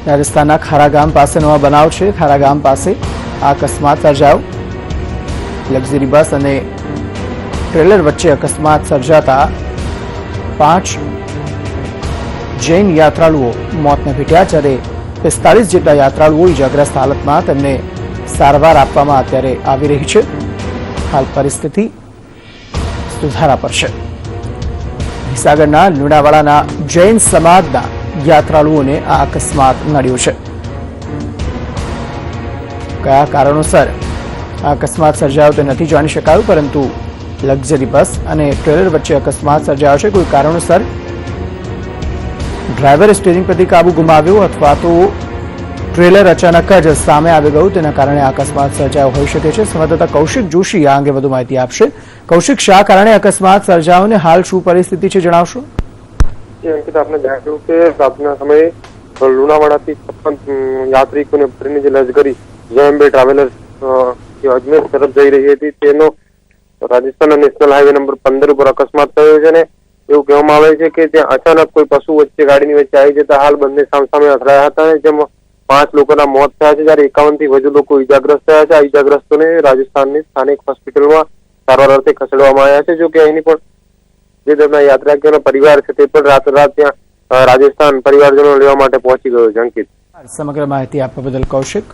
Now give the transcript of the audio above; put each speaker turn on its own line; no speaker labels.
રાજસ્થાનના ખારાગામ પાસેનો આ બનાવ છે। ખારાગામ પાસે આ અકસ્માત સર્જાયો। લક્ઝરી બસ અને ટ્રેલર વચ્ચે અકસ્માત સર્જાતા 5 જૈન યાત્રાળુઓ મોતને ભેટ્યા, જ્યારે 45 જેટલા યાત્રાળુઓ ઇજાગ્રસ્ત હાલતમાં તેમને સારવાર આપવામાં અત્યારે આવી રહી છે। હાલ પરિસ્થિતિ સુધારા પર છે। મહીસાગરના લુણાવાડાના જૈન સમાજના યાત્રાળુઓને આ અકસ્માત નડ્યો છે। કયા કારણોસર આ અકસ્માત સર્જાયો તે નથી જાણી શકાયું, પરંતુ લક્ઝરી બસ અને ટ્રેલર વચ્ચે અકસ્માત સર્જાયો છે। કોઈ કારણોસર ડ્રાઈવરે સ્ટીયરિંગ પરથી કાબુ ગુમાવ્યો અથવા તો ટ્રેલર અચાનક જ સામે આવી ગયું, તેના કારણે આ અકસ્માત સર્જાયો હોઈ શકે છે। સંવાદદાતા કૌશિક જોશી આ અંગે વધુ માહિતી આપશે। કૌશિક, શા કારણે અકસ્માત સર્જાયો અને હાલ શું પરિસ્થિતિ છે, જણાવશો?
અંકિત, આપને જણાવ્યું કે રાતના સમયે લુણાવાડાથી 56 યાત્રિકોને ભરીને જે લશ્કરી JMB ટ્રાવેલર્સ અજમેર તરફ જઈ રહી હતી, તેનો રાજસ્થાનના નેશનલ હાઈવે નંબર 15 ઉપર અકસ્માત થયો છે અને એવું કહેવામાં આવે છે કે ત્યાં અચાનક કોઈ પશુ વચ્ચે ગાડીની વચ્ચે આવી જતા હાલ બંને સામસામે અથડાયા હતા અને જેમાં 5 લોકોના મોત થયા છે, જ્યારે 51 થી વધુ લોકો ઇજાગ્રસ્ત થયા છે। આ ઇજાગ્રસ્તોને રાજસ્થાનની સ્થાનિક હોસ્પિટલમાં સારવાર અર્થે ખસેડવામાં આવ્યા છે। જો કે અહીંની પણ જે તેમના યાત્રાળુઓનો પરિવાર છે તે પણ રાતોરાત ત્યાં રાજસ્થાન પરિવારજનો લેવા માટે પહોંચી ગયો છે। અંકિત,
સમગ્ર માહિતી આપવા બદલ કૌશિક।